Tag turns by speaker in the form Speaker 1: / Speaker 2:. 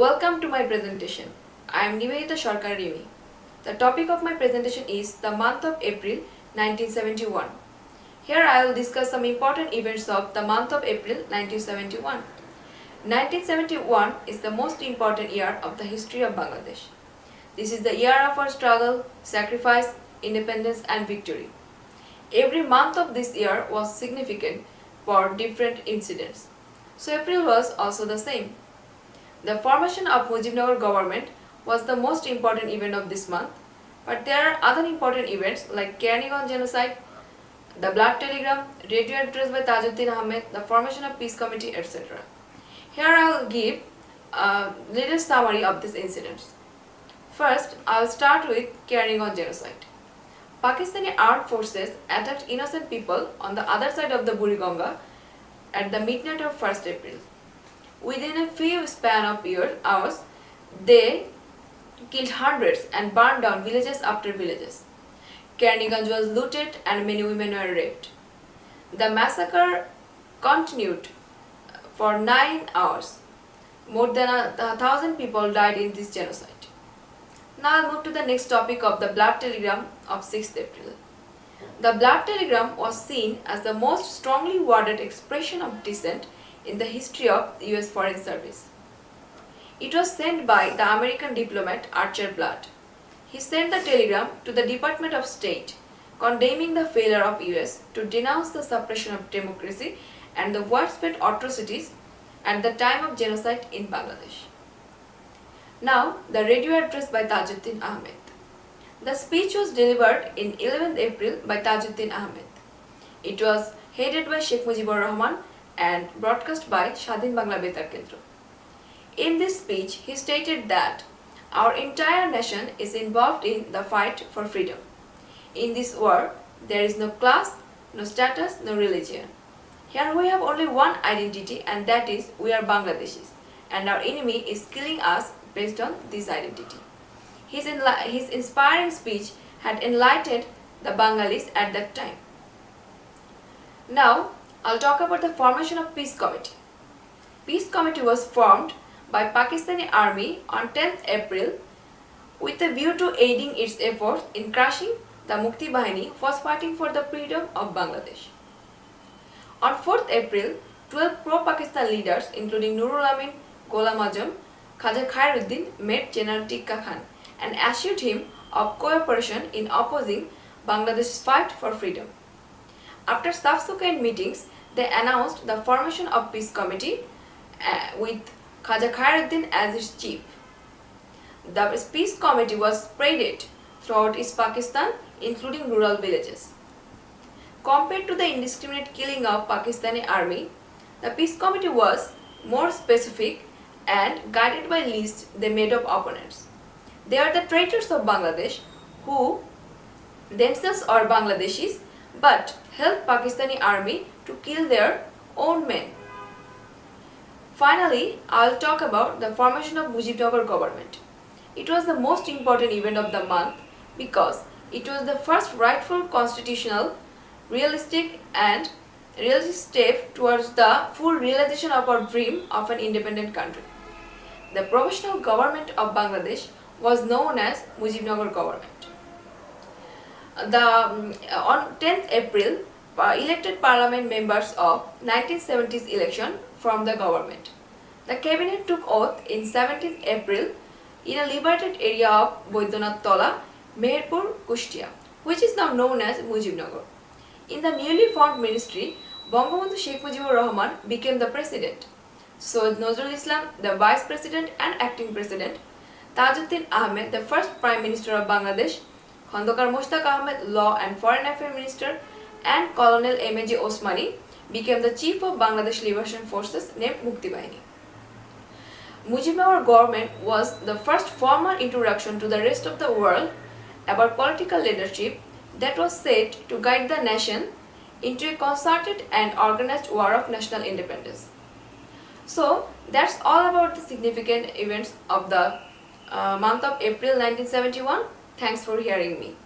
Speaker 1: Welcome to my presentation. I am Nibedita Sarker Rimi. The topic of my presentation is the month of April 1971. Here I will discuss some important events of the month of April 1971. 1971 is the most important year of the history of Bangladesh. This is the year of our struggle, sacrifice, independence and victory. Every month of this year was significant for different incidents. So April was also the same. The formation of Mujibnagar government was the most important event of this month, but there are other important events like Kernigan Genocide, the Blood Telegram, radio address by Tajuddin Ahmed, the formation of Peace Committee, etc. Here I will give a little summary of these incidents. First, I will start with Kernigan Genocide. Pakistani armed forces attacked innocent people on the other side of the Buriganga at the midnight of 1st April. Within a few span of hours, they killed hundreds and burned down villages after villages. Kerniganj was looted and many women were raped. The massacre continued for 9 hours. More than 1,000 people died in this genocide. Now I'll move to the next topic of the Blood Telegram of 6th April. The Blood Telegram was seen as the most strongly worded expression of dissent in the history of the US Foreign Service. It was sent by the American diplomat Archer Blood. He sent the telegram to the Department of State, condemning the failure of US to denounce the suppression of democracy and the widespread atrocities at the time of genocide in Bangladesh. Now, the radio address by Tajuddin Ahmed. The speech was delivered in 11th April by Tajuddin Ahmed. It was headed by Sheikh Mujibur Rahman and broadcast by Shadin Bangla Betar Kendra. In this speech, he stated that our entire nation is involved in the fight for freedom. In this war, there is no class, no status, no religion. Here we have only one identity, and that is we are Bangladeshis, and our enemy is killing us based on this identity. His inspiring speech had enlightened the Bengalis at that time. Now, I'll talk about the formation of Peace Committee. Peace Committee was formed by Pakistani Army on 10th April with a view to aiding its efforts in crushing the Mukti Bahini who was fighting for the freedom of Bangladesh. On 4th April, 12 pro-Pakistan leaders including Nurul Amin, Ghulam Azam, Khaja Khairuddin met General Tikka Khan and assured him of cooperation in opposing Bangladesh's fight for freedom. After subsequent meetings, they announced the formation of Peace Committee with Khaja Khairuddin as its chief. The Peace Committee was spread throughout East Pakistan, including rural villages. Compared to the indiscriminate killing of Pakistani army, the Peace Committee was more specific and guided by lists they made of opponents. They are the traitors of Bangladesh who themselves are Bangladeshis but helped Pakistani army to kill their own men. Finally, I will talk about the formation of Mujibnagar government. It was the most important event of the month because it was the first rightful constitutional, realistic step towards the full realization of our dream of an independent country. The provisional government of Bangladesh was known as Mujibnagar government. On 10th April, elected parliament members of 1970s election from the government. The cabinet took oath in 17th April in a liberated area of Boidonath Tola, Meherpur, Kushtia, which is now known as Mujibnagar. In the newly formed ministry, Bangabandhu Sheikh Mujibur Rahman became the president. Soed Nazrul Islam, the vice president and acting president, Tajuddin Ahmed, the first prime minister of Bangladesh, Khandokar Mushtaq Ahmed, law and foreign affairs minister, and Colonel M.A.J. Osmani became the chief of Bangladesh Liberation Forces named Mukti Bahini. Mujibnagar government was the first formal introduction to the rest of the world about political leadership that was said to guide the nation into a concerted and organized war of national independence. So that's all about the significant events of the month of April 1971. Thanks for hearing me.